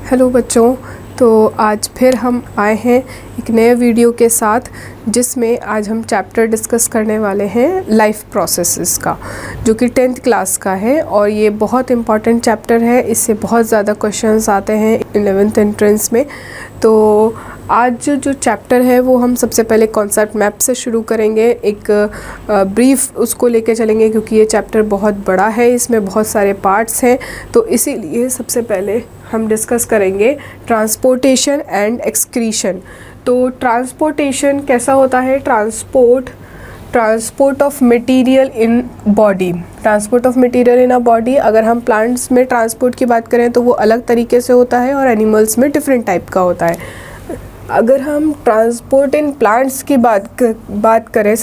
Hello बच्चों, तो आज फिर हम आए हैं एक नए वीडियो के साथ, जिसमें आज हम चैप्टर डिस्कस करने वाले हैं लाइफ प्रोसेसेस का, जो कि 10th क्लास का है। और ये बहुत इम्पॉर्टेंट चैप्टर है, इससे बहुत ज़्यादा क्वेश्चंस आते हैं 11th एंट्रेंस में। तो आज जो चैप्टर है वो हम सबसे पहले कॉन्सेप्ट मैप से शुरू करेंगे, एक ब्रीफ उसको लेके चलेंगे, क्योंकि ये चैप्टर बहुत बड़ा है, इसमें बहुत सारे पार्ट्स हैं। तो इसीलिए सबसे पहले हम डिस्कस करेंगे ट्रांसपोर्टेशन एंड एक्सक्रीशन। तो ट्रांसपोर्टेशन कैसा होता है? Transport of material in body. Transport of material in a body, अगर हम प्लांट्स में ट्रांसपोर्ट की बात करें तो वो अलग तरीके से होता है, और एनिमल्स में डिफरेंट टाइप का होता है। अगर हम ट्रांसपोर्ट इन प्लांट्स की बात करें,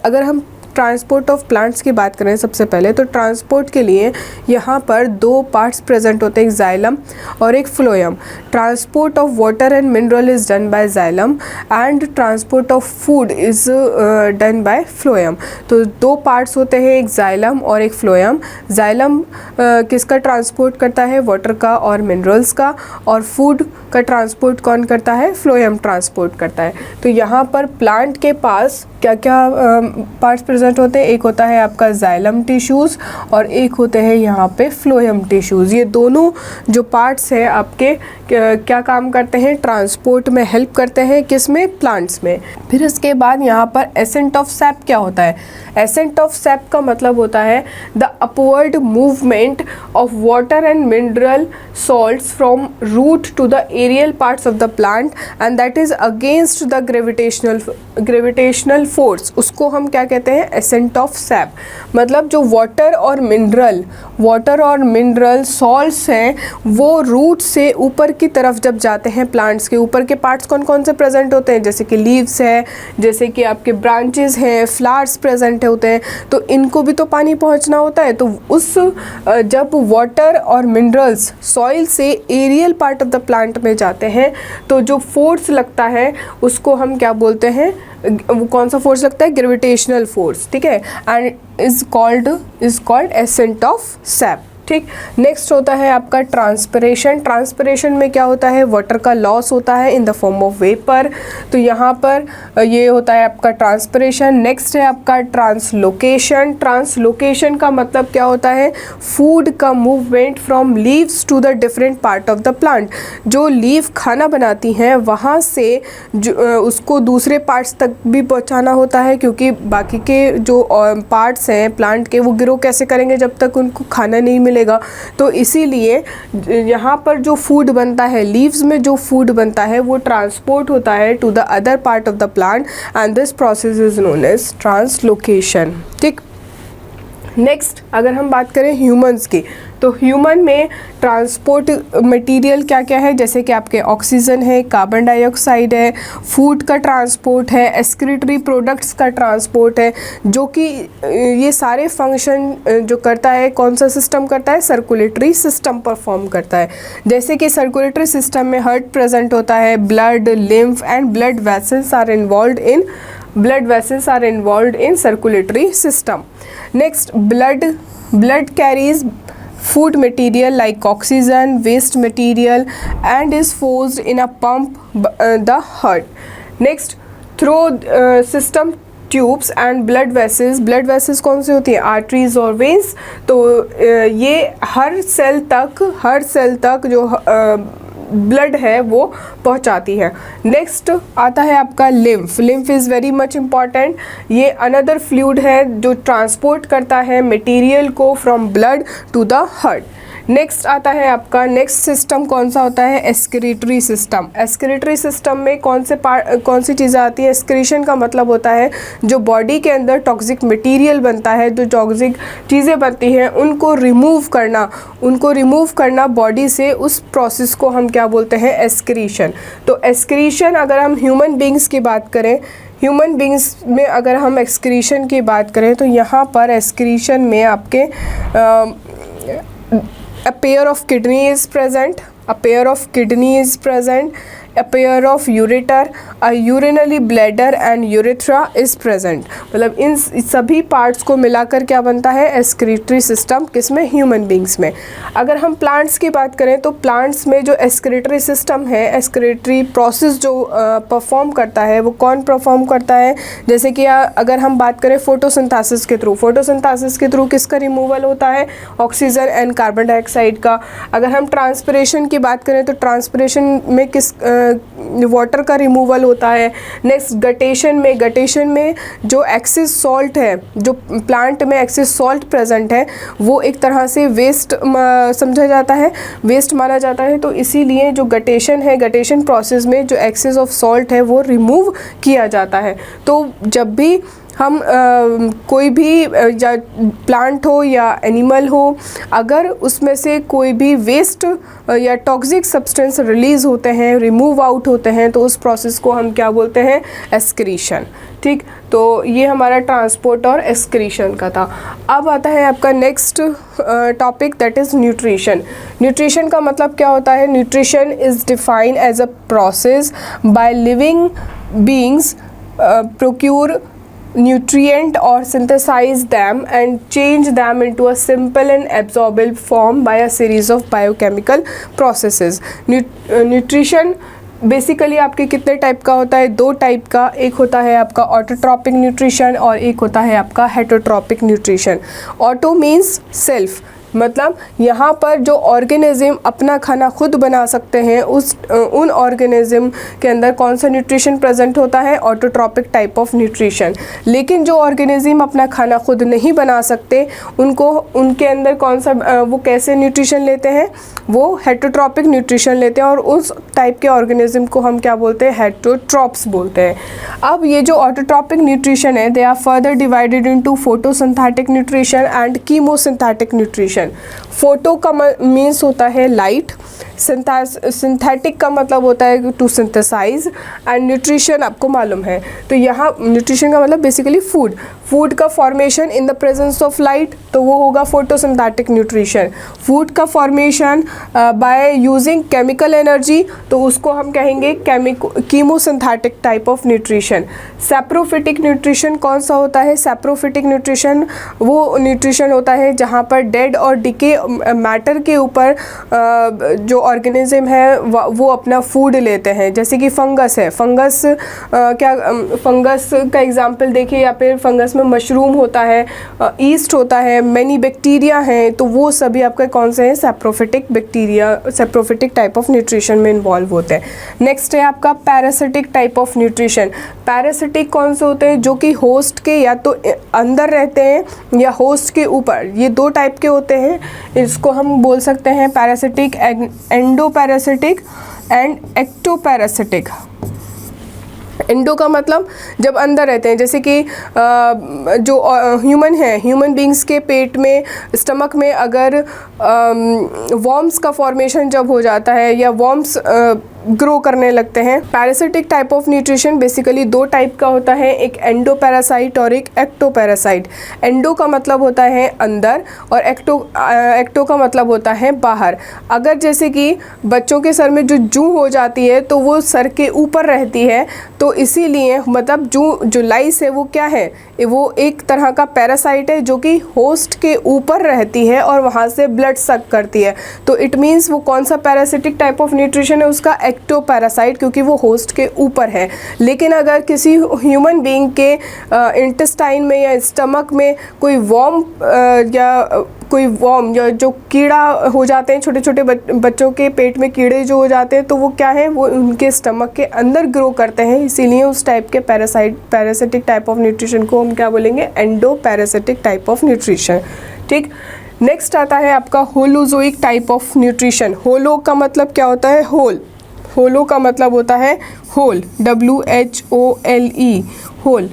अगर हम ट्रांसपोर्ट ऑफ प्लांट्स की बात करें सबसे पहले, तो ट्रांसपोर्ट के लिए यहाँ पर दो पार्ट्स प्रेजेंट होते हैं, एक जाइलम और एक phloem. Transport of water and mineral is done by xylem and transport of food is done by phloem. तो दो पार्ट्स होते हैं, एक जाइलम और एक फ्लोएम। जाइलम किसका ट्रांसपोर्ट करता है? वाटर का और मिनरल्स का। और फूड का ट्रांसपोर्ट कौन करता है? फ्लोएम ट्रांसपोर्ट करता है। तो यहाँ पर प्लांट के पास क्या क्या पार्ट्स प्रेजेंट होते हैं? एक होता है आपका जाइलम टिश्यूज़ और एक होते हैं यहाँ पे फ्लोएम टिश्यूज़। ये दोनों जो पार्ट्स हैं आपके क्या काम करते हैं? ट्रांसपोर्ट में हेल्प करते हैं। किस में? प्लांट्स में। फिर इसके बाद यहाँ पर एसेंट ऑफ सैप क्या होता है? एसेंट ऑफ सैप का मतलब होता है the upward movement of water and mineral salts from root to the aerial parts of the plant, and that is against the gravitational force. उसको हम क्या कहते हैं? Ascent of sap. मतलब जो वाटर और मिनरल सॉल्ट्स हैं, वो रूट से ऊपर की तरफ जब जाते हैं, प्लांट्स के ऊपर के पार्ट्स कौन कौन से प्रेजेंट होते हैं? जैसे कि लीव्स है, जैसे कि आपके ब्रांचेस हैं, फ्लावर्स प्रेजेंट होते हैं, तो इनको भी तो पानी पहुंचना होता है। तो जब वाटर और मिनरल्स सॉइल से aerial part of the plant में जाते हैं, तो जो फोर्स लगता है उसको हम क्या बोलते हैं? वो कौन सा फोर्स लगता है? Gravitational force. ठीक है, and is called accent of SAP. ठीक। नेक्स्ट होता है आपका ट्रांसपिरेशन। ट्रांसपिरेशन में क्या होता है? वाटर का लॉस होता है in the form of vapour. तो यहाँ पर ये होता है आपका ट्रांसपिरेशन। नेक्स्ट है आपका ट्रांसलोकेशन। ट्रांसलोकेशन का मतलब क्या होता है? फूड का movement from leaves to the different part of the plant. जो लीव खाना बनाती हैं, वहाँ से उसको दूसरे पार्ट्स तक भी पहुँचाना होता है, क्योंकि बाकी के जो पार्ट्स हैं प्लांट के, वो ग्रो कैसे करेंगे जब तक उनको खाना नहीं मिलेगा। तो इसीलिए यहाँ पर जो फूड बनता है, लीव्स में जो फूड बनता है, वो ट्रांसपोर्ट होता है to the other part of the plant, and this process is known as translocation. ठीक। नेक्स्ट अगर हम बात करें ह्यूमंस की, तो ह्यूमन में ट्रांसपोर्ट मटेरियल क्या क्या है? जैसे कि आपके ऑक्सीजन है, कार्बन डाइऑक्साइड है, फूड का ट्रांसपोर्ट है, एक्सक्रीटरी प्रोडक्ट्स का ट्रांसपोर्ट है, जो कि ये सारे फंक्शन जो करता है, कौन सा सिस्टम करता है? सर्कुलेटरी सिस्टम परफॉर्म करता है। जैसे कि सर्कुलेटरी सिस्टम में हार्ट प्रेजेंट होता है, blood, lymph and blood vessels are involved in circulatory system. Next, blood carries food material like oxygen, waste material, and is forced in a pump the heart. Next, through system tubes and blood vessels कौन सी होती हैं? Arteries और veins. तो ये हर cell तक जो blood है वो पहुंचाती है। नेक्स्ट आता है आपका lymph is very much important. ये अनदर फ्लूइड है जो ट्रांसपोर्ट करता है मटेरियल को from blood to the heart. Next आता है आपका नेक्स्ट सिस्टम कौन सा होता है? Excretory system. एक्सक्रीटरी सिस्टम में कौन सी चीज़ें आती है? एक्सक्रीशन का मतलब होता है जो बॉडी के अंदर टॉक्सिक मटेरियल बनता है, जो टॉक्सिक चीज़ें बनती हैं, उनको रिमूव करना बॉडी से, उस प्रोसेस को हम क्या बोलते हैं? एक्सक्रीशन। तो एक्सक्रीशन अगर हम ह्यूमन बींग्स की बात करें, ह्यूमन बींग्स में अगर हम एक्सक्रीशन की बात करें, तो यहाँ पर एक्सक्रीशन में आपके a pair of kidney is present, a pair of ureter, a urinary bladder and urethra is present। मतलब इन सभी पार्ट्स को मिलाकर क्या बनता है, एक्सक्रीटरी सिस्टम, किसमें, ह्यूमन बींग्स में। अगर हम प्लांट्स की बात करें तो प्लांट्स में जो एक्सक्रीटरी सिस्टम है, एक्सक्रीटरी प्रोसेस जो परफॉर्म करता है, वो कौन परफॉर्म करता है, जैसे कि अगर हम बात करें फोटोसिंथेसिस के थ्रू, फोटोसिंथेसिस के थ्रू किसका रिमूवल होता है, ऑक्सीजन एंड कार्बन डाइऑक्साइड का। अगर हम ट्रांसपिरेशन की बात करें तो ट्रांसपिरेशन में किस वाटर का रिमूवल होता है। नेक्स्ट गटेशन में जो एक्सेस सॉल्ट है, जो प्लांट में एक्सेस सॉल्ट प्रेजेंट है, वो एक तरह से वेस्ट समझा जाता है, वेस्ट माना जाता है। तो इसीलिए जो गटेशन है, गटेशन प्रोसेस में जो एक्सेस ऑफ सॉल्ट है वो रिमूव किया जाता है। तो जब भी हम कोई भी या प्लांट हो या एनिमल हो, अगर उसमें से कोई भी वेस्ट या टॉक्सिक सब्सटेंस रिलीज़ होते हैं, रिमूव आउट होते हैं, तो उस प्रोसेस को हम क्या बोलते हैं, एक्सक्रीशन। ठीक, तो ये हमारा ट्रांसपोर्ट और एक्सक्रीशन का था। अब आता है आपका next topic, that is nutrition. Nutrition का मतलब क्या होता है, nutrition is defined as a process by living beings procure nutrient or synthesize them and change them into a simple and absorbable form by a series of biochemical processes। nutrition basically आपके कितने type का होता है, दो type का, एक होता है आपका ऑटोट्रॉपिक न्यूट्रिशन और एक होता है आपका heterotrophic nutrition. Auto means self, मतलब यहाँ पर जो ऑर्गेनिज्म अपना खाना खुद बना सकते हैं, उन ऑर्गेनिज्म के अंदर कौन सा न्यूट्रिशन प्रेजेंट होता है, ऑटोट्रॉपिक टाइप ऑफ न्यूट्रिशन। लेकिन जो ऑर्गेनिज्म अपना खाना खुद नहीं बना सकते, उनके अंदर कौन सा वो कैसे न्यूट्रिशन लेते हैं, वो हेटरोट्रॉपिक न्यूट्रिशन लेते हैं, और उस टाइप के ऑर्गेनिज्म को हम क्या बोलते हैं, हेटरोट्रॉप्स बोलते हैं। अब ये जो ऑटोट्रॉपिक न्यूट्रिशन है, they are further divided into photosynthetic nutrition and chemosynthetic nutrition. Photo का मीन्स होता है लाइट, सिंथेटिक का मतलब होता है टू सिंथेसाइज, एंड न्यूट्रिशन आपको मालूम है। तो यहाँ न्यूट्रिशन का मतलब बेसिकली फूड का formation in the presence of light, तो वो होगा फोटोसिंथेटिक न्यूट्रिशन। फूड का formation by using chemical energy, तो उसको हम कहेंगे chemosynthetic type of nutrition. Saprophytic nutrition कौन सा होता है, सैप्रोफिटिक न्यूट्रिशन वो न्यूट्रिशन होता है जहाँ पर डेड और डिके मैटर के ऊपर जो ऑर्गेनिज्म है वो अपना फूड लेते हैं। जैसे कि फंगस है, फंगस का एग्जांपल देखिए, या फिर फंगस में मशरूम होता है, ईस्ट होता है, मैनी बैक्टीरिया हैं, तो वो सभी आपके कौन से हैं, saprophytic bacteria, saprophytic type of nutrition में इन्वॉल्व होते हैं। नेक्स्ट है आपका parasitic type of nutrition. Parasitic कौन से होते हैं, जो कि होस्ट के या तो अंदर रहते हैं या होस्ट के ऊपर, ये दो टाइप के होते हैं। इसको हम बोल सकते हैं पैरासिटिक, एंडोपैरासिटिक एंड एक्टोपैरासिटिक। एंडो का मतलब जब अंदर रहते हैं, जैसे कि जो ह्यूमन है, ह्यूमन बींग्स के पेट में, स्टमक में अगर वॉर्म्स का फॉर्मेशन जब हो जाता है या वॉर्म्स ग्रो करने लगते हैं। Parasitic type of nutrition basically दो टाइप का होता है, एक एंडोपैरासाइट और एक एक्टोपैरासाइट। एंडो का मतलब होता है अंदर और एक्टो का मतलब होता है बाहर। अगर जैसे कि बच्चों के सर में जो जूं हो जाती है तो वो सर के ऊपर रहती है, तो इसीलिए मतलब जो लाइस है वो क्या है, वो एक तरह का पैरासाइट है जो कि होस्ट के ऊपर रहती है और वहाँ से ब्लड सक करती है। तो इट मीन्स वो कौन सा पैरासिटिक टाइप ऑफ न्यूट्रिशन है, उसका एक्टोपैरासाइट, क्योंकि वो होस्ट के ऊपर है। लेकिन अगर किसी ह्यूमन बीइंग के इंटेस्टाइन में या स्टमक में कोई वॉर्म या जो कीड़ा हो जाते हैं, छोटे छोटे बच्चों के पेट में कीड़े जो हो जाते हैं, तो वो क्या है, वो उनके स्टमक के अंदर ग्रो करते हैं। इसीलिए उस टाइप के पैरासिटिक टाइप ऑफ न्यूट्रिशन को हम क्या बोलेंगे, एंडोपैरासिटिक टाइप ऑफ न्यूट्रिशन। ठीक, नेक्स्ट आता है आपका होलोजोइक टाइप ऑफ न्यूट्रिशन। होलो का मतलब क्या होता है, होल। होलो का मतलब होता है होल, WHOLE, होल।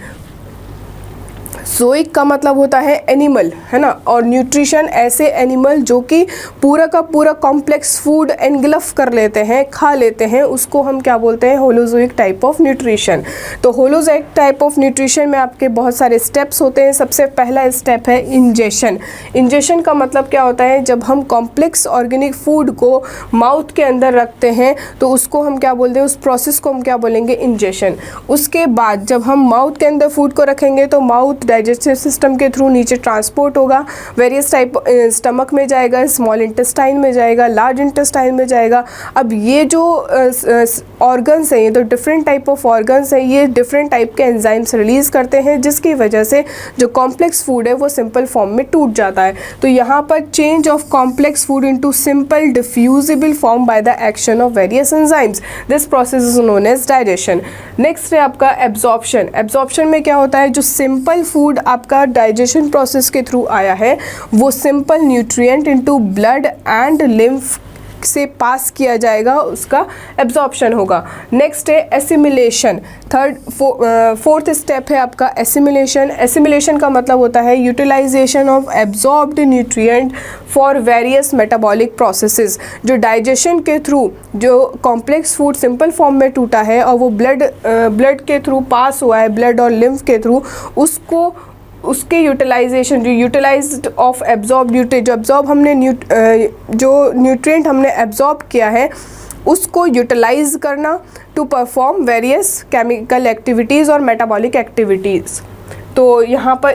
ज़ोइक का मतलब होता है एनिमल, है ना, और न्यूट्रिशन ऐसे एनिमल जो कि पूरा का पूरा कॉम्प्लेक्स फूड एनगल्फ कर लेते हैं, खा लेते हैं, उसको हम क्या बोलते हैं, होलोज़ोइक टाइप ऑफ न्यूट्रिशन। तो होलोज़ोइक टाइप ऑफ न्यूट्रिशन में आपके बहुत सारे स्टेप्स होते हैं। सबसे पहला स्टेप है इंजेशन। इंजेशन का मतलब क्या होता है, जब हम कॉम्प्लेक्स ऑर्गेनिक फूड को माउथ के अंदर रखते हैं तो उसको हम क्या बोलते हैं, उस प्रोसेस को हम क्या बोलेंगे, इंजेशन। उसके बाद जब हम माउथ के अंदर फूड को रखेंगे तो माउथ डाइजेस्टिव सिस्टम के थ्रू नीचे ट्रांसपोर्ट होगा, वेरियस टाइप स्टमक में जाएगा, स्मॉल इंटेस्टाइन में जाएगा, लार्ज इंटेस्टाइन में जाएगा। अब ये जो ऑर्गन्स हैं, ये तो डिफरेंट टाइप ऑफ ऑर्गन्स हैं, ये डिफरेंट टाइप के एंजाइम्स रिलीज़ करते हैं, जिसकी वजह से जो कॉम्प्लेक्स फूड है वो सिंपल फॉर्म में टूट जाता है। तो यहाँ पर change of complex food into simple diffusible form by the action of various enzymes, this process is known as digestion. Next है आपका एब्जॉर्प्शन। एब्जॉर्प्शन में क्या होता है, जो सिंपल फूड आपका डाइजेशन प्रोसेस के थ्रू आया है वो simple nutrient into blood and lymph से पास किया जाएगा, उसका एब्जॉर्प्शन होगा। नेक्स्ट है एसिमिलेशन। फोर्थ स्टेप है आपका एसिमिलेशन। एसिमिलेशन का मतलब होता है utilization of absorbed nutrient for various metabolic processes. जो डाइजेशन के थ्रू जो कॉम्प्लेक्स फूड सिंपल फॉर्म में टूटा है और वो ब्लड के थ्रू पास हुआ है, ब्लड और लिम्फ के थ्रू, उसको उसके यूटिलाइजेशन, जो यूटिलाइज्ड ऑफ एब्जॉर्ब जो एब्जॉर्ब हमने जो न्यूट्रिएंट हमने एब्जॉर्ब किया है उसको यूटिलाइज करना to perform various chemical activities और मेटाबॉलिक एक्टिविटीज़। तो यहाँ पर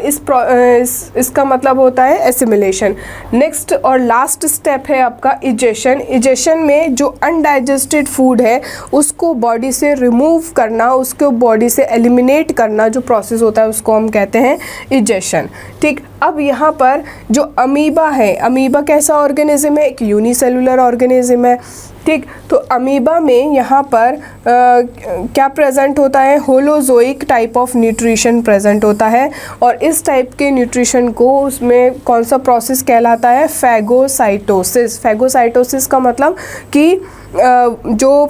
इसका मतलब होता है एसिमिलेशन। नेक्स्ट और लास्ट स्टेप है आपका इजेशन। इजेशन में जो अनडाइजेस्टेड फूड है उसको बॉडी से रिमूव करना, उसको बॉडी से एलिमिनेट करना जो प्रोसेस होता है उसको हम कहते हैं इजेशन। ठीक, अब यहाँ पर जो अमीबा है, अमीबा कैसा ऑर्गेनिज्म है, एक यूनिसेलुलर ऑर्गेनिज्म है। ठीक, तो अमीबा में यहाँ पर क्या प्रेजेंट होता है, होलोज़ोइक टाइप ऑफ न्यूट्रिशन प्रेजेंट होता है, और इस टाइप के न्यूट्रिशन को उसमें कौन सा प्रोसेस कहलाता है, फैगोसाइटोसिस। फैगोसाइटोसिस का मतलब कि जो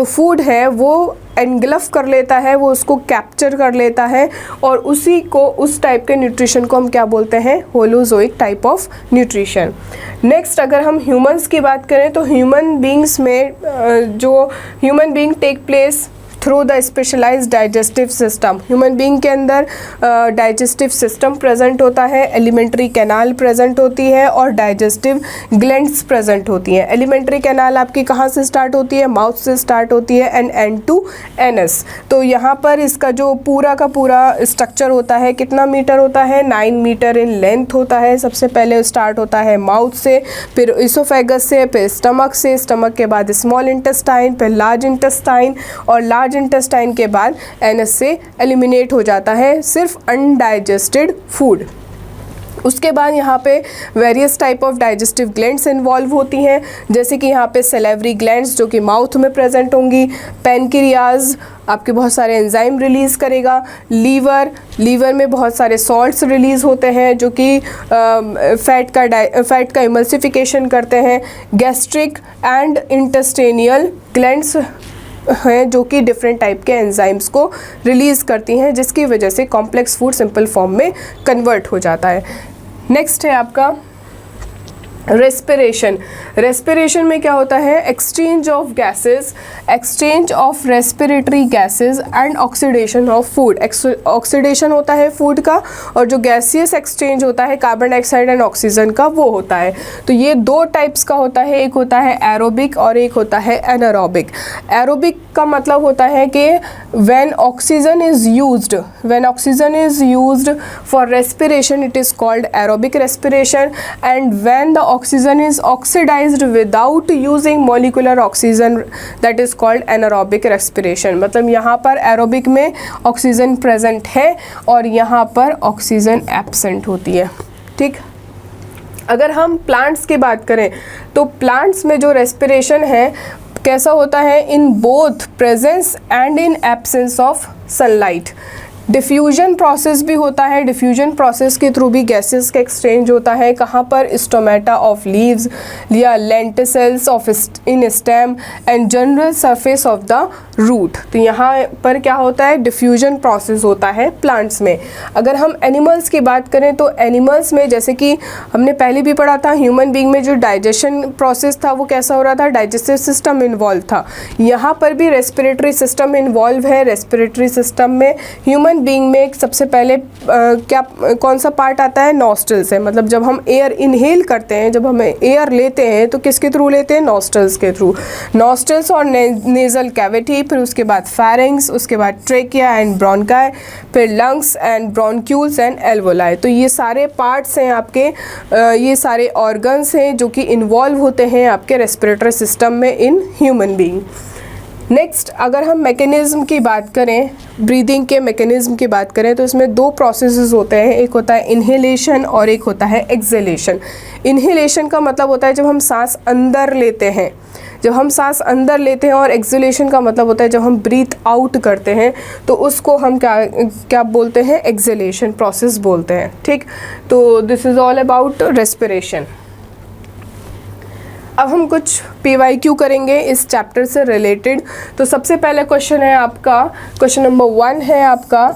फूड है वो एनगल्फ कर लेता है, वो उसको कैप्चर कर लेता है, और उसी को, उस टाइप के न्यूट्रिशन को हम क्या बोलते हैं, होलोज़ोइक टाइप ऑफ न्यूट्रिशन। नेक्स्ट अगर हम ह्यूमंस की बात करें तो ह्यूमन बींग्स में जो human being take place through the specialized digestive system. Human being के अंदर डाइजेस्टिव सिस्टम प्रेजेंट होता है, एलिमेंट्री कैनाल प्रेजेंट होती है और डाइजेस्टिव ग्लैंड्स प्रेजेंट होती हैं। एलिमेंट्री कैनाल आपकी कहाँ से स्टार्ट होती है, माउथ से स्टार्ट होती है, एंड एंड टू एनस। तो यहाँ पर इसका जो पूरा का पूरा स्ट्रक्चर होता है कितना मीटर होता है, 9 मीटर इन लेंथ होता है। सबसे पहले स्टार्ट होता है माउथ से, फिर इसोफेगस से, फिर स्टमक से, स्टमक के बाद स्मॉल इंटेस्टाइन, फिर लार्ज इंटेस्टाइन, और लार्ज इंटेस्टाइन के बाद एनस से एलिमिनेट हो जाता है सिर्फ अनडाइजेस्टेड फूड। उसके बाद यहाँ पे various type of digestive glands involve होती हैं, जैसे कि यहाँ पे सेलेवरी ग्लैंड्स जो कि माउथ में प्रेजेंट होंगी, पैनक्रियाज आपके बहुत सारे एंजाइम रिलीज़ करेगा, लीवर में बहुत सारे सॉल्ट्स रिलीज़ होते हैं जो कि फैट का इमल्सिफिकेशन करते हैं, गैस्ट्रिक एंड इंटेस्टिनियल ग्लैंड्स हैं जो कि डिफरेंट टाइप के एंजाइम्स को रिलीज़ करती हैं, जिसकी वजह से कॉम्प्लेक्स फूड सिंपल फॉर्म में कन्वर्ट हो जाता है। नेक्स्ट है आपका रेस्पिरेशन। रेस्पिरेशन में क्या होता है, exchange of gases, exchange of respiratory gases and oxidation of food. Oxidation होता है फूड का, और जो गैसियस एक्सचेंज होता है कार्बन डाइऑक्साइड एंड ऑक्सीजन का, वो होता है। तो ये दो टाइप्स का होता है, एक होता है एरोबिक और एक होता है एनारोबिक। एरोबिक का मतलब होता है कि when oxygen is used for respiration it is called aerobic respiration, and when the oxygen is oxidized without using molecular oxygen that is called anaerobic respiration। मतलब यहाँ पर एरोबिक में ऑक्सीजन प्रेजेंट है और यहाँ पर ऑक्सीजन एब्सेंट होती है। ठीक, अगर हम प्लांट्स की बात करें तो प्लांट्स में जो रेस्पिरेशन है कैसा होता है, in both presence and in absence of sunlight. Diffusion process भी होता है, डिफ्यूजन प्रोसेस के थ्रू भी गैसेस का एक्सचेंज होता है। कहाँ पर? स्टोमेटा ऑफ लीव्स या lenticels of in stem and general surface of the root. तो यहाँ पर क्या होता है? डिफ्यूजन प्रोसेस होता है प्लांट्स में। अगर हम एनिमल्स की बात करें तो एनिमल्स में जैसे कि हमने पहले भी पढ़ा था, ह्यूमन बीइंग में जो डाइजेशन प्रोसेस था वो कैसा हो रहा था? डाइजेस्टिव सिस्टम इन्वॉल्व था। यहाँ पर भी रेस्पिरेटरी सिस्टम इन्वॉल्व है। रेस्पिरेटरी सिस्टम में ह्यूमन बीइंग में सबसे पहले कौन सा पार्ट आता है? नॉस्ट्रल्स है। मतलब जब हम एयर इनहेल करते हैं, जब हम एयर लेते हैं तो किसके थ्रू लेते हैं? नॉस्ट्रल्स के थ्रू। नॉस्ट्रल्स और नेजल कैविटी, फिर उसके बाद फेरिंग्स, उसके बाद ट्रेकिया एंड ब्रोंकाई, फिर lungs and bronchioles and alveoli. तो ये सारे पार्ट्स हैं आपके, ये सारे ऑर्गन्स हैं जो कि इन्वॉल्व होते हैं आपके रेस्पिरेटरी सिस्टम में इन ह्यूमन बीइंग। नेक्स्ट, अगर हम मैकेनिज़्म की बात करें, ब्रीदिंग के मैकेनिज़्म की बात करें तो इसमें दो प्रोसेसेस होते हैं, एक होता है इन्हेलेशन और एक होता है एक्सहेलेशन। इन्हेलेशन का मतलब होता है जब हम सांस अंदर लेते हैं, जब हम सांस अंदर लेते हैं, और एक्सहेलेशन का मतलब होता है जब हम ब्रीथ आउट करते हैं, तो उसको हम क्या बोलते हैं? एक्सहेलेशन प्रोसेस बोलते हैं। ठीक, तो this is all about respiration. अब हम कुछ PYQ करेंगे इस चैप्टर से रिलेटेड। तो सबसे पहले क्वेश्चन है आपका, क्वेश्चन नंबर 1 है आपका,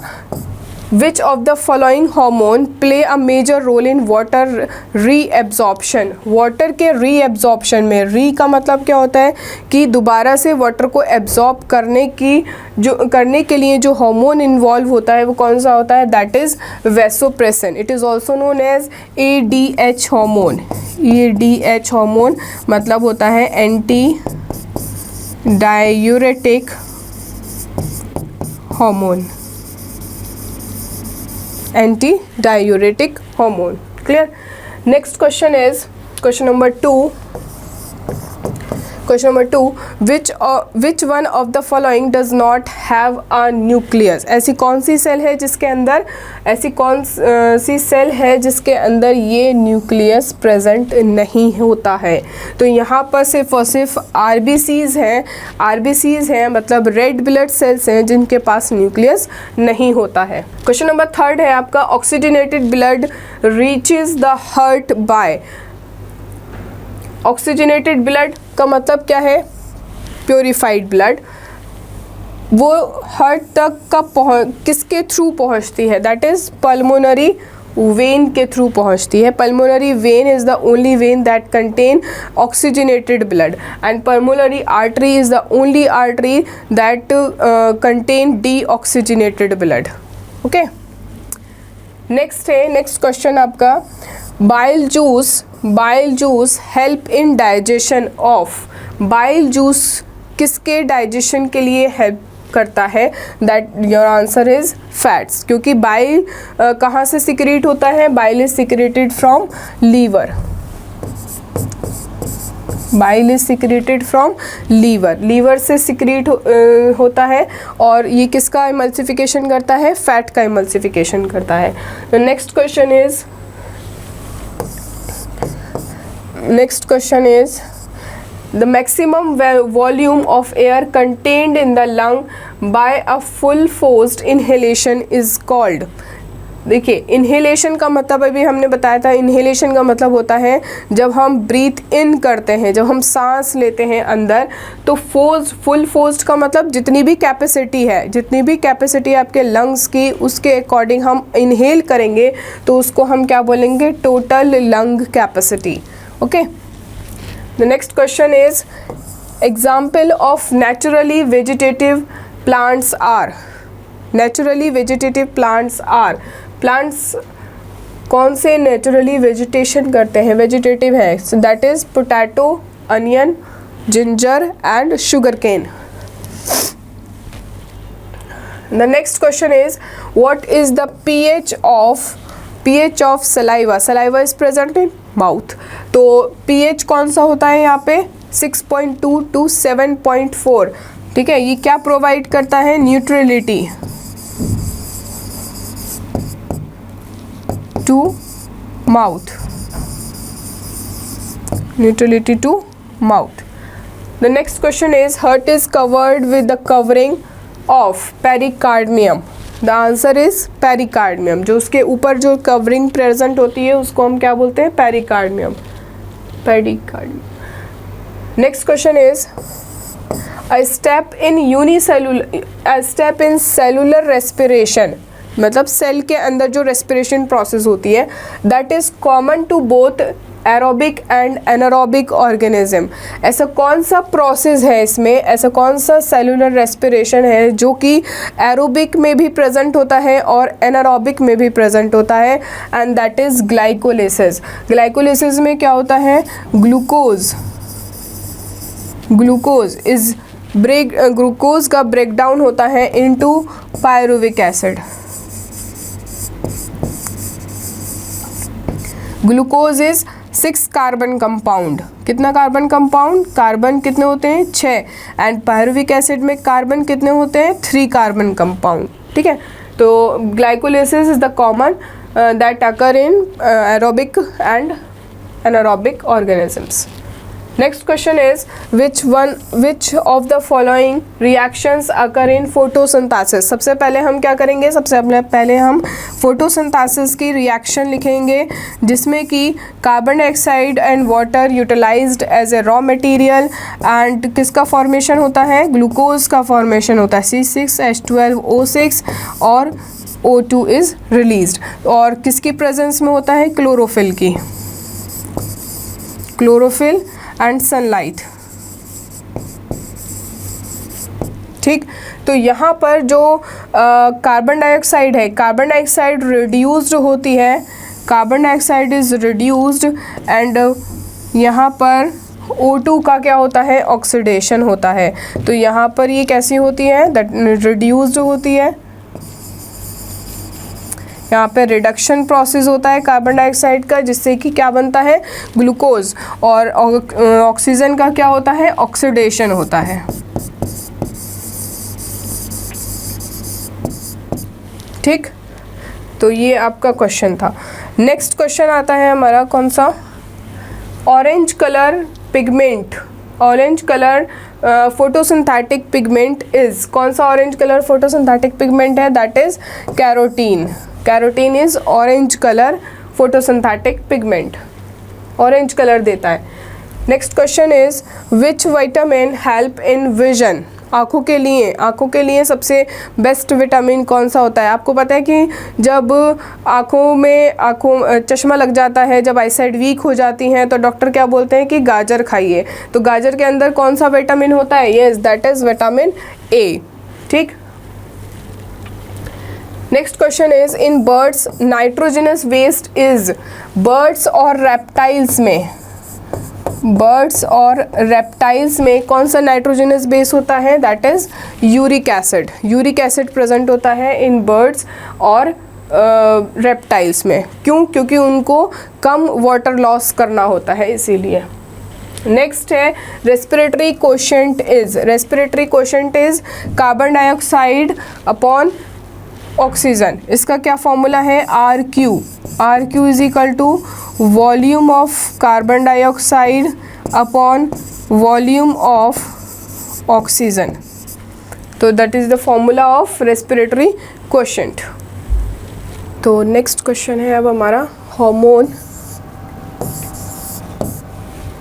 which of the following hormone play a major role in water reabsorption. Water के रीएब्जॉर्प्शन में, री का मतलब क्या होता है कि दोबारा से वाटर को एब्जॉर्ब करने के लिए जो हार्मोन इन्वॉल्व होता है वो कौन सा होता है? That is vasopressin. It is also known as ADH hormone. ADH hormone मतलब होता है anti diuretic hormone, anti diuretic hormone. Clear? Next question is question number 2। Question number 2, which one of the following does not have a nucleus. ऐसी कौन सी cell है जिसके अंदर, ऐसी कौन सी सेल है जिसके अंदर ये न्यूक्लियस प्रेजेंट नहीं होता है? तो यहाँ पर सिर्फ और सिर्फ RBCs हैं, RBCs हैं मतलब रेड ब्लड सेल्स हैं जिनके पास न्यूक्लियस नहीं होता है। क्वेश्चन नंबर 3 है आपका, oxygenated blood reaches the heart by. Oxygenated blood का मतलब क्या है? Purified blood. वो हार्ट तक का किसके थ्रू पहुंचती है? दैट इज़ पल्मोनरी वेन के थ्रू पहुंचती है। Pulmonary vein is the only when that contain oxygenated blood, and pulmonary artery is the only artery that contain deoxygenated blood. Okay, next है, नेक्स्ट क्वेश्चन आपका, bile juice help in digestion of. Bile juice किसके digestion के लिए help करता है? That your answer is fats, क्योंकि bile कहाँ से सिक्रेट होता है? Bile is secreted from liver. Bile is secreted from liver, liver से सिक्रेट होता है, और ये किसका इमल्सिफिकेशन करता है? फैट का इमल्सिफिकेशन करता है। Next question is the maximum volume of air contained in the lung by a full forced inhalation is called। देखिए, इन्हेलेशन का मतलब अभी हमने बताया था, इन्हेलेशन का मतलब होता है जब हम ब्रीथ इन करते हैं, जब हम सांस लेते हैं अंदर, तो फुल फोर्स्ड का मतलब जितनी भी कैपेसिटी आपके लंग्स की, उसके अकॉर्डिंग हम इन्हेल करेंगे तो उसको हम क्या बोलेंगे? Total lung capacity. Okay, the next question is example of naturally vegetative plants are. Naturally vegetative plants are, plants कौन से नेचुरली वेजिटेशन करते हैं, वेजिटेटिव है? So that is potato, onion, ginger and sugarcane. The next question is what is the pH of saliva. Saliva is present in mouth, तो pH कौन सा होता है यहाँ पे? 6.2 to 7.4। ठीक है, ये क्या प्रोवाइड करता है? Neutrality to mouth, neutrality to mouth. The next question is heart is covered with the covering of pericardium. The answer is pericardium. जो उसके ऊपर जो कवरिंग प्रेजेंट होती है उसको हम क्या बोलते हैं? Pericardium. Pericardium. Next question is a step in cellular respiration, मतलब सेल के अंदर जो रेस्पिरेशन प्रोसेस होती है, that is common to both aerobic and anaerobic organism. ऐसा कौन सा प्रोसेस है इसमें, ऐसा कौन सा सेलुलर रेस्पिरेशन है जो कि एरोबिक में भी प्रेजेंट होता है और एनारोबिक में भी प्रेजेंट होता है, and that is glycolysis. Glycolysis में क्या होता है? ग्लूकोज का ब्रेकडाउन होता है into pyruvic acid. Glucose is 6 carbon compound. कितना कार्बन कंपाउंड? कार्बन कितने होते हैं? 6। एंड पायरुविक एसिड में कार्बन कितने होते हैं? 3 कार्बन कंपाउंड। ठीक है, तो glycolysis is the common that occur in aerobic and anaerobic organisms. Next question is which of the following reactions occur in photosynthesis. सबसे पहले हम क्या करेंगे? सबसे पहले हम फोटोसिंथेसिस की रिएक्शन लिखेंगे, जिसमें कि carbon dioxide and water utilized as a raw material, and किसका फॉर्मेशन होता है? ग्लूकोज का फॉर्मेशन होता है, C6H12O6, और O2 इज रिलीज्ड। और किसकी प्रेजेंस में होता है? क्लोरोफिल की। Chlorophyll and sunlight. ठीक, तो यहाँ पर जो कार्बन डाइऑक्साइड है, कार्बन डाइऑक्साइड रिड्यूस्ड होती है, carbon dioxide is reduced, and यहाँ पर O2 का क्या होता है? ऑक्सीडेशन होता है। तो यहाँ पर ये कैसी होती है? दैट रिड्यूस्ड होती है। यहाँ पे रिडक्शन प्रोसेस होता है कार्बन डाइऑक्साइड का, जिससे कि क्या बनता है? ग्लूकोज। और ऑक्सीजन का क्या होता है? ऑक्सीडेशन होता है। ठीक, तो ये आपका क्वेश्चन था। नेक्स्ट क्वेश्चन आता है हमारा कौन सा? Orange colour pigment. Orange colour photosynthetic pigment is, कौन सा ऑरेंज कलर फोटोसिंथेटिक पिगमेंट है? That is carotene. Carotene is orange colour photosynthetic pigment, orange colour देता है। Next question is which vitamin help in vision. आँखों के लिए सबसे best vitamin कौन सा होता है? आपको पता है कि जब आँखों चश्मा लग जाता है, जब आईसाइट वीक हो जाती हैं, तो डॉक्टर क्या बोलते हैं कि गाजर खाइए। तो गाजर के अंदर कौन सा विटामिन होता है? Yes, that is vitamin A. ठीक, next question is in birds nitrogenous waste is. Birds और रेप्टाइल्स में कौन सा नाइट्रोजनस बेस होता है? That is uric acid. Uric acid present होता है इन बर्ड्स और रेप्टाइल्स में। क्यों? क्योंकि उनको कम वाटर लॉस करना होता है, इसीलिए। नेक्स्ट है respiratory quotient is. Respiratory quotient is carbon dioxide upon oxygen. इसका क्या फॉर्मूला है? RQ is equal to volume of carbon dioxide upon volume of oxygen. तो that is the formula of respiratory quotient. तो next question है अब हमारा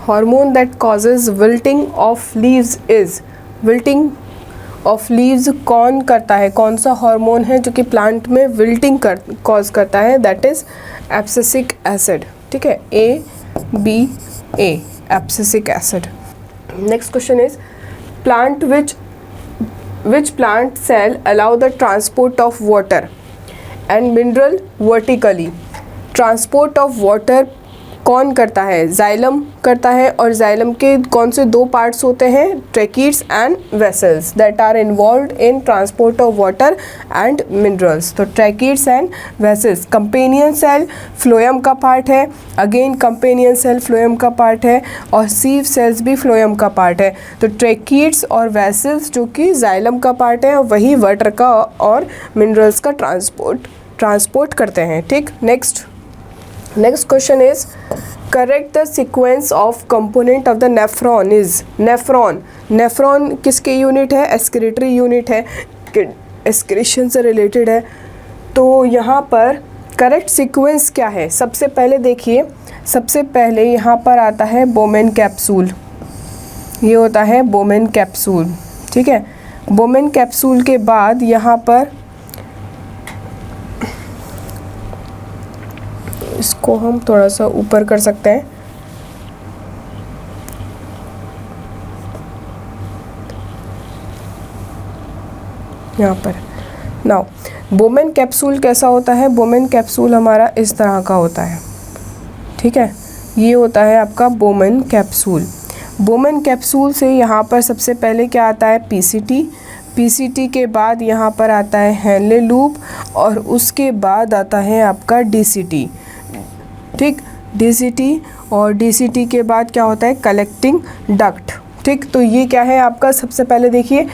hormone that causes wilting of leaves is. Wilting of leaves कौन करता है? कौन सा हार्मोन है जो कि प्लांट में विल्टिंग कॉज करता है? That is abscisic acid. ठीक है, ABA, abscisic acid. Next question is plant which plant cell allow the transport of water and mineral vertically। Transport of water कौन करता है? जाइलम करता है। और जाइलम के कौन से 2 पार्ट्स होते हैं? Tracheids and vessels that are involved in transport of water and minerals. तो tracheids and vessels. Companion cell phloem का पार्ट है, अगेन कंपेनियन सेल फ्लोएम का पार्ट है, और सीव सेल्स भी फ्लोएम का पार्ट है। तो ट्रैकीड्स और वेसल्स जो कि जाइलम का पार्ट है, वही वाटर का और मिनरल्स का ट्रांसपोर्ट करते हैं। ठीक, next question is correct the sequence of component of the nephron is. Nephron किसके यूनिट है? एक्सक्रीटरी यूनिट है। एक्सक्रीशन से रिलेटेड है। तो यहाँ पर करेक्ट सीक्वेंस क्या है? सबसे पहले देखिए, सबसे पहले यहाँ पर आता है बोमेन कैप्सूल, ये होता है बोमेन कैप्सूल, ठीक है। बोमेन कैप्सूल के बाद यहाँ पर इसको हम थोड़ा सा ऊपर कर सकते हैं, यहाँ पर। नाउ बोमेन कैप्सूल कैसा होता है? बोमेन कैप्सूल हमारा इस तरह का होता है, ठीक है। ये होता है आपका बोमेन कैप्सूल। बोमेन कैप्सूल से यहाँ पर सबसे पहले क्या आता है? पीसीटी। पीसीटी के बाद यहाँ पर आता है हेनले लूप और उसके बाद आता है आपका डीसीटी, ठीक। डीसीटी और डीसीटी के बाद क्या होता है? कलेक्टिंग डक्ट, ठीक। तो ये क्या है आपका? सबसे पहले देखिए,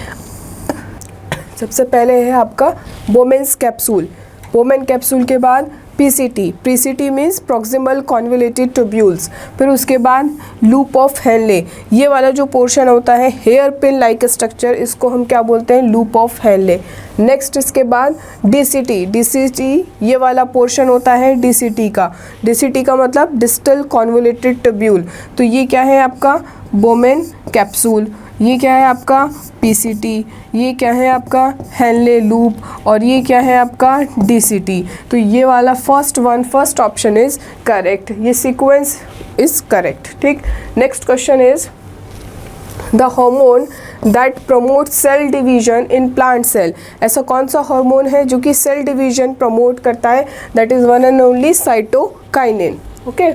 सबसे पहले है आपका बोमेन्स कैप्सूल। बोमेन कैप्सूल के बाद PCT. PCT means proximal convoluted tubules. फिर उसके बाद लूप ऑफ हेनले, ये वाला जो पोर्शन होता है हेयर पिन लाइक स्ट्रक्चर, इसको हम क्या बोलते हैं? Loop of Henle. नेक्स्ट इसके बाद डीसीटी। डीसीटी ये वाला पोर्शन होता है डीसीटी का। डीसीटी का मतलब डिस्टल कॉन्वोल्यूटेड ट्यूब्यूल। तो ये क्या है आपका? Bowman capsule. ये क्या है आपका? पीसीटी। ये क्या है आपका? Henle loop. और ये क्या है आपका? डीसीटी। तो ये वाला फर्स्ट ऑप्शन इज करेक्ट, ये सीक्वेंस इज करेक्ट, ठीक। Next question is the hormone that promote cell division in plant cell. ऐसा कौन सा हार्मोन है जो कि सेल डिवीजन प्रमोट करता है? That is one and only cytokinin, okay.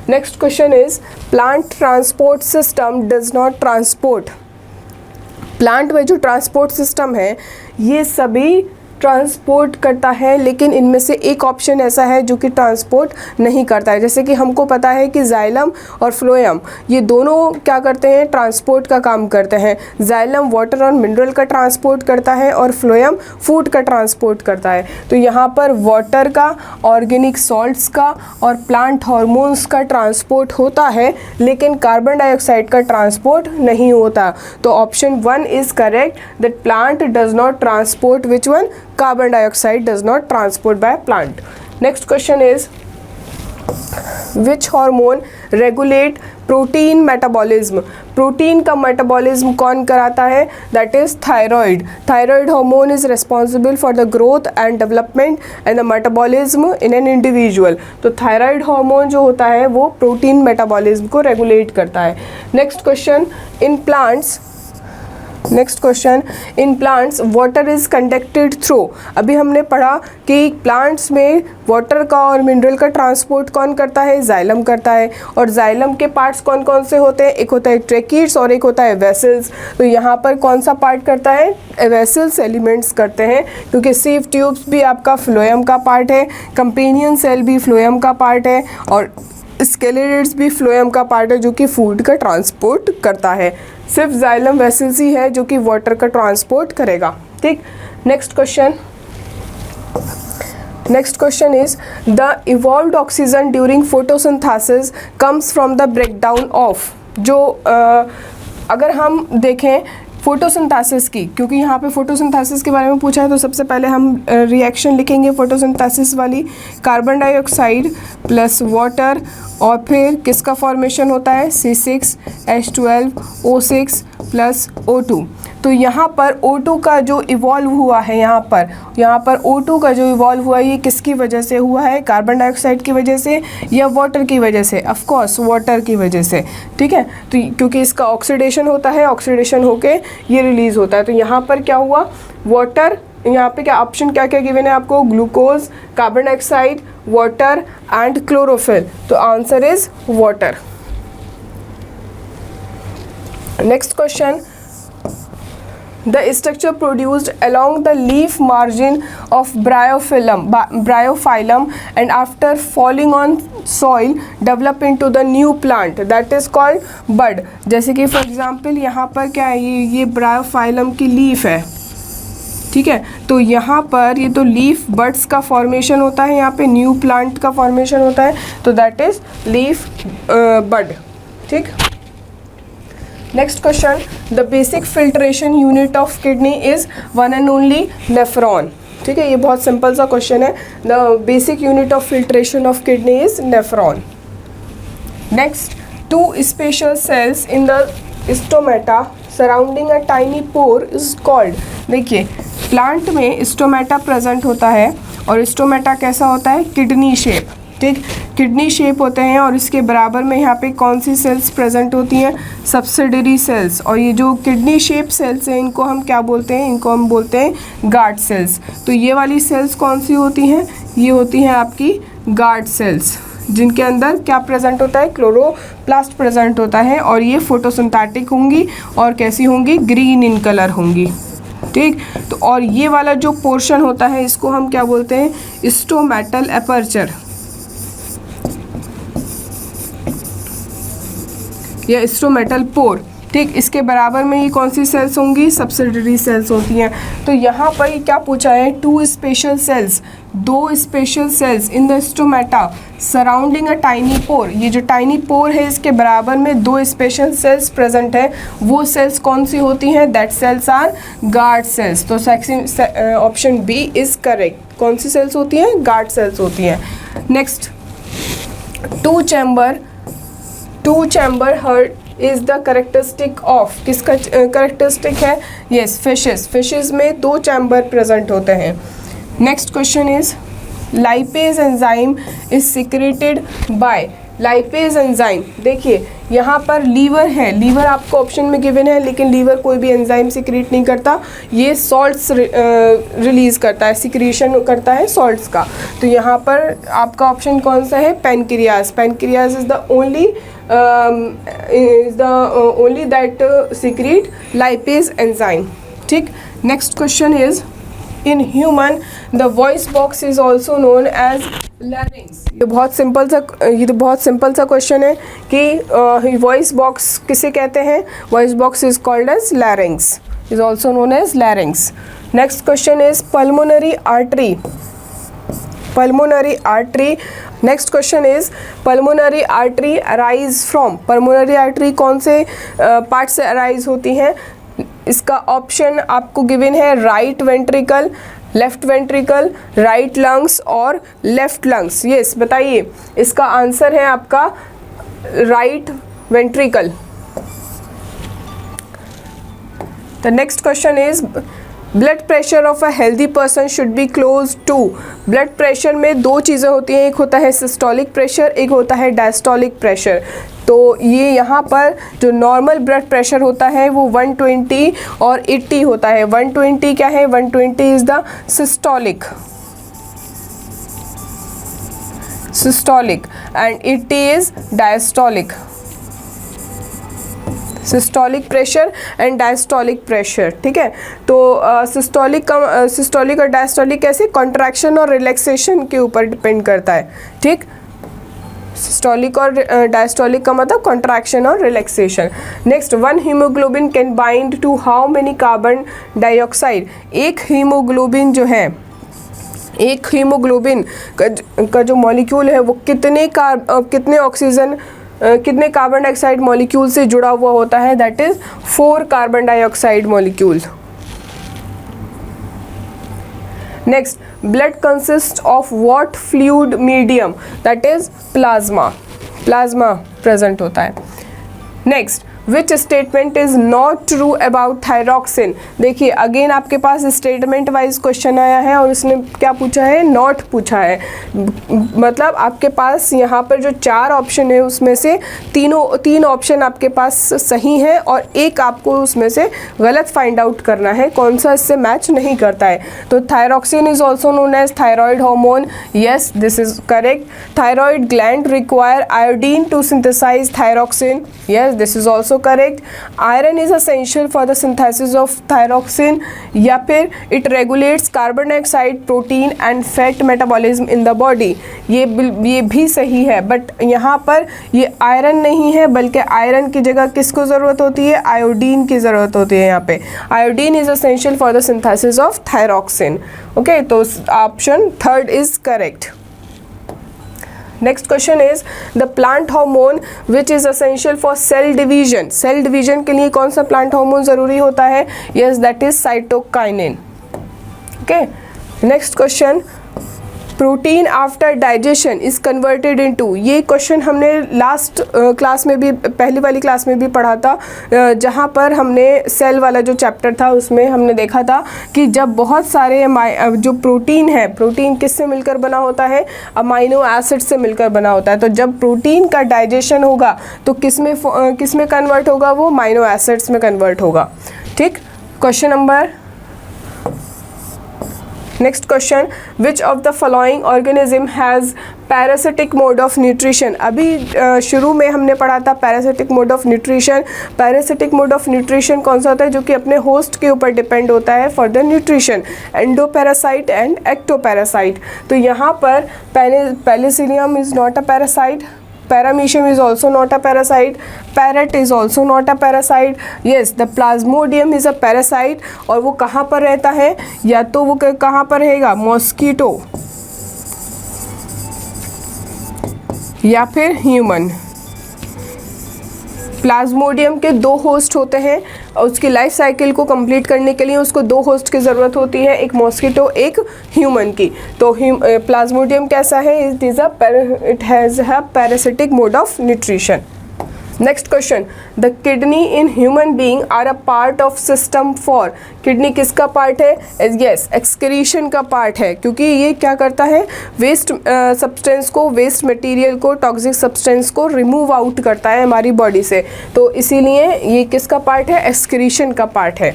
Next question is plant transport system does not transport. Plant में जो ट्रांसपोर्ट सिस्टम है ये सभी ट्रांसपोर्ट करता है, लेकिन इनमें से एक ऑप्शन ऐसा है जो कि ट्रांसपोर्ट नहीं करता है। जैसे कि हमको पता है कि जाइलम और फ्लोएम ये दोनों क्या करते हैं? ट्रांसपोर्ट का काम करते हैं। जाइलम वाटर और मिनरल का ट्रांसपोर्ट करता है और फ्लोएम फूड का ट्रांसपोर्ट करता है। तो यहाँ पर वाटर का, ऑर्गेनिक सॉल्ट्स का और प्लांट हार्मोन्स का ट्रांसपोर्ट होता है, लेकिन कार्बन डाइऑक्साइड का ट्रांसपोर्ट नहीं होता। तो option 1 is correct, that plant does not transport which one? Carbon dioxide does not transport by plant. Next question is which hormone regulate protein metabolism? Protein का metabolism कौन कराता है? That is thyroid. Thyroid hormone is responsible for the growth and development and the metabolism in an individual. तो thyroid hormone जो होता है वो protein metabolism को रेगुलेट करता है। Next question, in plants water is conducted through. अभी हमने पढ़ा कि प्लांट्स में वाटर का और मिनरल का ट्रांसपोर्ट कौन करता है? जाइलम करता है। और जाइलम के पार्ट्स कौन कौन से होते हैं? एक होता है ट्रेकीड्स और एक होता है वेसल्स। तो यहाँ पर कौन सा पार्ट करता है? वेसल्स एलिमेंट्स करते हैं, क्योंकि सीव ट्यूब्स भी आपका फ्लोएम का पार्ट है, कंपेनियन सेल भी फ्लोएम का पार्ट है और स्केलेटन्स भी फ्लोएम का पार्ट है जो कि फूड का ट्रांसपोर्ट करता है। सिर्फ जाइलम वेसल्स ही है जो कि वाटर का ट्रांसपोर्ट करेगा, ठीक। Next question is the evolved oxygen during photosynthesis comes from the breakdown of. जो अगर हम देखें फोटोसिंथेसिस की, क्योंकि यहाँ पे फोटोसिंथेसिस के बारे में पूछा है, तो सबसे पहले हम रिएक्शन लिखेंगे फोटोसिंथेसिस वाली। कार्बन डाइऑक्साइड प्लस वाटर और फिर किसका फॉर्मेशन होता है? C6H12O6 plus O2। तो यहाँ पर O2 का जो इवॉल्व हुआ है, यहाँ पर O2 का जो इवॉल्व हुआ है ये किसकी वजह से हुआ है? कार्बन डाइऑक्साइड की वजह से या वाटर की वजह से? ऑफ कोर्स वाटर की वजह से, ठीक है। तो क्योंकि इसका ऑक्सीडेशन होता है, ऑक्सीडेशन होके ये रिलीज होता है। तो यहाँ पर क्या हुआ? वाटर, यहाँ पे क्या ऑप्शन क्या क्या गिवन है आपको? Glucose, carbon dioxide, water and chlorophyll. तो answer is water. Next question, the structure produced along the leaf margin of bryophyllum and after falling on soil develop into the new plant that is called bud। जैसे कि for example यहाँ पर क्या है? ये Bryophyllum की leaf है, ठीक है। तो यहाँ पर ये तो लीफ बड्स का फॉर्मेशन होता है, यहाँ पे न्यू प्लांट का फॉर्मेशन होता है, तो दैट इज लीफ बड, ठीक। Next question, the basic filtration unit of kidney is one and only nephron. ठीक है, ये बहुत सिंपल सा क्वेश्चन है। The basic unit of filtration of kidney is nephron. Next, two special cells in the stomata surrounding a tiny pore is called. देखिए, plant में stomata present होता है और स्टोमेटा कैसा होता है, किडनी शेप। ठीक, किडनी शेप होते हैं और इसके बराबर में यहाँ पे कौन सी सेल्स प्रेजेंट होती हैं, सब्सिडरी सेल्स। और ये जो किडनी शेप सेल्स हैं इनको हम क्या बोलते हैं, इनको हम बोलते हैं गार्ड सेल्स। तो ये वाली सेल्स कौन सी होती हैं, ये होती हैं आपकी गार्ड सेल्स, जिनके अंदर क्या प्रेजेंट होता है, क्लोरोप्लास्ट प्रेजेंट होता है। और ये फोटोसिंथेटिक होंगी और कैसी होंगी, ग्रीन इन कलर होंगी। ठीक, तो और ये वाला जो पोर्शन होता है इसको हम क्या बोलते हैं, स्टोमेटल एपर्चर या स्टोमेटल पोर। ठीक, इसके बराबर में ये कौन सी सेल्स होंगी, सब्सिडरी सेल्स होती हैं। तो यहाँ पर ये क्या पूछा है, टू स्पेशल सेल्स, दो special cells in the stomata surrounding a tiny pore. ये जो टाइनी पोर है इसके बराबर में दो स्पेशल सेल्स प्रेजेंट है। वो सेल्स कौन सी होती हैं, that cells are guard cells. तो section option B is correct. कौन सी सेल्स होती हैं, गार्ड सेल्स होती हैं। Next, two chamber heart is the characteristic of, किसका करेक्टरिस्टिक है, यस फिशेस में दो चैम्बर प्रेजेंट होते हैं। Next question is lipase enzyme is secreted by, lipase enzyme. देखिए यहाँ पर लीवर है, लीवर आपको ऑप्शन में गिवन है, लेकिन लीवर कोई भी एंजाइम सिक्रेट नहीं करता, ये सॉल्ट्स रिलीज करता है, सिक्रीशन करता है सॉल्ट्स का। तो यहाँ पर आपका ऑप्शन कौन सा है, pancreas. Pancreas is the only that secrete lipase enzyme. ठीक, next question is in human the voice box is also known as larynx. ये बहुत सिंपल सा क्वेश्चन है कि वॉइस बॉक्स किसे कहते हैं, voice box is called as larynx, is also known as larynx. Next question is pulmonary artery, next question is pulmonary artery arise from, pulmonary artery कौन से पार्ट से अराइज होती हैं। इसका ऑप्शन आपको गिवन है right ventricle, left ventricle, right lungs और left lungs. Yes, बताइए, इसका आंसर है आपका right ventricle. The next question is blood pressure of a healthy person should be close to. Blood pressure में दो चीज़ें होती हैं, एक होता है सिस्टोलिक प्रेशर, एक होता है डायस्टोलिक प्रेशर। तो ये यहाँ पर जो नॉर्मल ब्लड प्रेशर होता है वो 120 और 80 होता है। 120 क्या है, 120 is the systolic and 80 is diastolic. Systolic pressure and diastolic pressure. ठीक है, तो सिस्टोलिक और डायस्टोलिक कैसे, कॉन्ट्रैक्शन और रिलैक्सेशन के ऊपर डिपेंड करता है। ठीक, सिस्टोलिक और डायस्टोलिक का मतलब कॉन्ट्रैक्शन और relaxation. Next, one haemoglobin can bind to how many carbon dioxide. एक हीमोग्लोबिन जो है, एक हीमोग्लोबिन का जो मॉलिक्यूल है वो कितने ऑक्सीजन, कितने कार्बन डाइऑक्साइड मॉलिक्यूल से जुड़ा हुआ होता है, that is 4 carbon dioxide molecule. Next, blood consist of what fluid medium, that is plasma present होता है। Next, which statement is not true about thyroxine. देखिए अगेन आपके पास स्टेटमेंट वाइज क्वेश्चन आया है और इसने क्या पूछा है, नॉट पूछा है। मतलब आपके पास यहाँ पर जो 4 ऑप्शन है उसमें से 3 ऑप्शन आपके पास सही है और एक आपको उसमें से गलत फाइंड आउट करना है, कौन सा इससे मैच नहीं करता है। तो thyroxine is also known as thyroid hormone, yes this is correct. Thyroid gland require iodine to synthesize thyroxine, yes this is also correct. Iron is essential for the synthesis of thyroxine, या फिर it regulates carbon dioxide, protein and fat metabolism in the body, ये भी सही है। But यहाँ पर ये iron नहीं है, बल्कि आयरन की जगह किसको ज़रूरत होती है, आयोडीन की ज़रूरत होती है। यहाँ पे iodine is essential for the synthesis of thyroxine. Okay, तो option 3rd is correct. Next question is the plant hormone which is essential for cell division. Cell division के लिए कौन सा प्लांट हार्मोन जरूरी होता है? Yes, that is cytokinin. Okay, next question, protein after digestion is converted into. ये question हमने last class में भी, पहली वाली क्लास में भी पढ़ा था, जहाँ पर हमने सेल वाला जो चैप्टर था उसमें हमने देखा था कि जब बहुत सारे जो प्रोटीन है, प्रोटीन किससे मिलकर बना होता है? अमाइनो एसिड से मिलकर बना होता है। तो जब प्रोटीन का डाइजेशन होगा तो किसमें कन्वर्ट होगा? वो अमाइनो एसिड्स में कन्वर्ट होगा। ठीक, question number next question, which of the following organism has parasitic mode of nutrition. अभी शुरू में हमने पढ़ा था parasitic mode of nutrition. Parasitic mode of nutrition कौन सा होता है? जो कि अपने होस्ट के ऊपर डिपेंड होता है for the nutrition, endoparasite and ectoparasite. तो यहाँ पर Penicillium is not a parasite, Paramecium is also not a parasite, parrot is also not a parasite, yes the plasmodium is a parasite। और वो कहाँ पर रहता है? या तो वो कहाँ पर रहेगा? मॉस्किटो या फिर ह्यूमन। प्लाज्मोडियम के 2 होस्ट होते हैं और उसकी लाइफ साइकिल को कंप्लीट करने के लिए उसको 2 होस्ट की ज़रूरत होती है, एक मॉस्किटो एक ह्यूमन की। तो प्लाज्मोडियम कैसा है? It has a parasitic mode of nutrition. Next question, the kidney in human being are a part of system for. Kidney किसका पार्ट है? यस, एक्सक्रीशन का पार्ट है, क्योंकि ये क्या करता है? वेस्ट सब्सटेंस को, वेस्ट मटेरियल को, टॉक्सिक सब्सटेंस को रिमूव आउट करता है हमारी बॉडी से। तो इसीलिए ये किसका पार्ट है? एक्सक्रीशन का पार्ट है।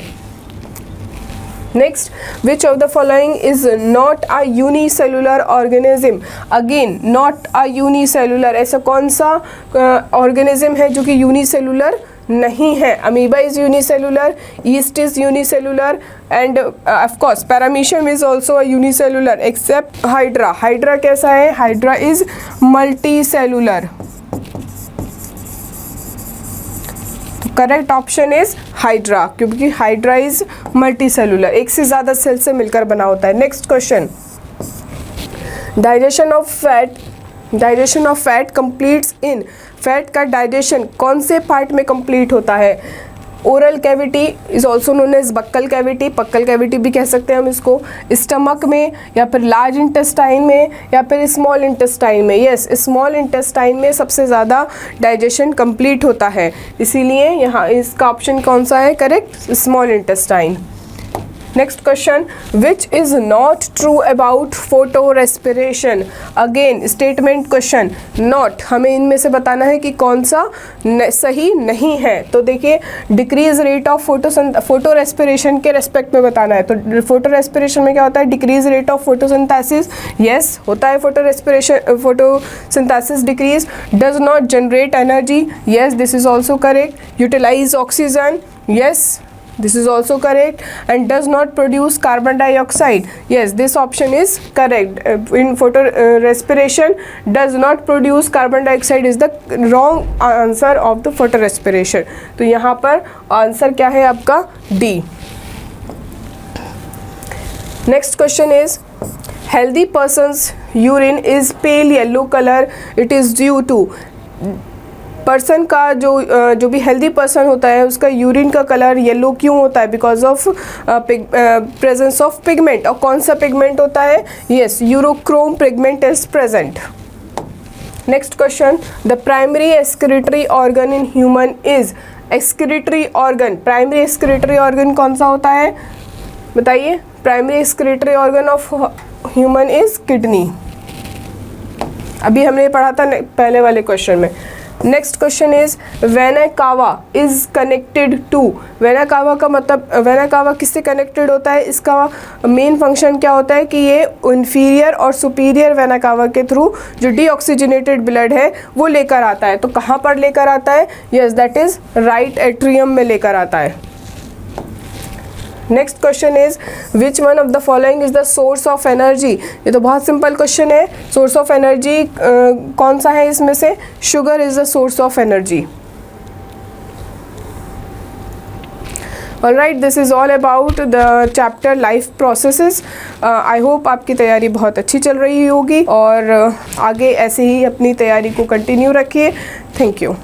Next, which of the following is not a unicellular organism. Again not a unicellular, ऐसा कौन सा ऑर्गेनिज्म है जो कि यूनिसेलुलर नहीं है? Amoeba is unicellular, yeast is unicellular and of course paramecium is also a unicellular except hydra. Hydra कैसा है? Hydra is multi cellular. Correct option is hydra, क्योंकि हाइड्रा इज मल्टी सेलुलर, एक से ज़्यादा सेल से मिलकर बना होता है। Next question, digestion of fat completes in. Fat का डाइजेशन कौन से पार्ट में कंप्लीट होता है? Oral cavity is also known as buccal cavity, Pakal cavity भी कह सकते हैं हम इसको, स्टमक में या फिर लार्ज इंटेस्टाइन में या फिर स्मॉल इंटेस्टाइन में। यस, स्मॉल इंटेस्टाइन में सबसे ज़्यादा डाइजेशन कंप्लीट होता है, इसीलिए यहाँ इसका ऑप्शन कौन सा है? Correct, small intestine. Next question, which is not true about photo respiration. Again statement question, not, हमें इनमें से बताना है कि कौन सा सही नहीं है। तो देखिए, decrease rate of photo respiration के रेस्पेक्ट में बताना है। तो फोटो रेस्पिरेशन में क्या होता है? Decrease rate of photosynthesis, yes होता है photosynthesis decrease. Does not generate energy, yes this is also correct. Utilize oxygen, yes this is also correct. And does not produce carbon dioxide, yes this option is correct. In photo respiration does not produce carbon dioxide is the wrong answer of the photo respiration. तो यहाँ पर answer क्या है आपका? D. Next question is, healthy person's urine is pale yellow color, it is due to। Person का जो भी healthy person होता है उसका यूरिन का कलर येलो क्यों होता है? Because of presence of pigment. और कौन सा पिगमेंट होता है? Yes, urochrome pigment is present. Next question, the primary excretory organ in human is. Excretory organ, primary excretory organ कौन सा होता है? बताइए। Primary excretory organ of human is kidney. अभी हमने पढ़ा था पहले वाले क्वेश्चन में। Next question is, vena cava is connected to. Vena cava का मतलब, वेना कावा किससे कनेक्टेड होता है? इसका मेन फंक्शन क्या होता है कि ये इंफीरियर और सुपीरियर वेना कावा के थ्रू जो डीऑक्सीजनेटेड ब्लड है वो लेकर आता है। तो कहाँ पर लेकर आता है? Yes that is right atrium में लेकर आता है। Next question is, which one of the following is the source of energy. ये तो बहुत सिंपल क्वेश्चन है। सोर्स ऑफ एनर्जी कौन सा है इसमें से? Sugar is the source of energy. Alright, this is all about the chapter life processes. I hope आपकी तैयारी बहुत अच्छी चल रही होगी और आगे ऐसे ही अपनी तैयारी को कंटिन्यू रखिए। Thank you.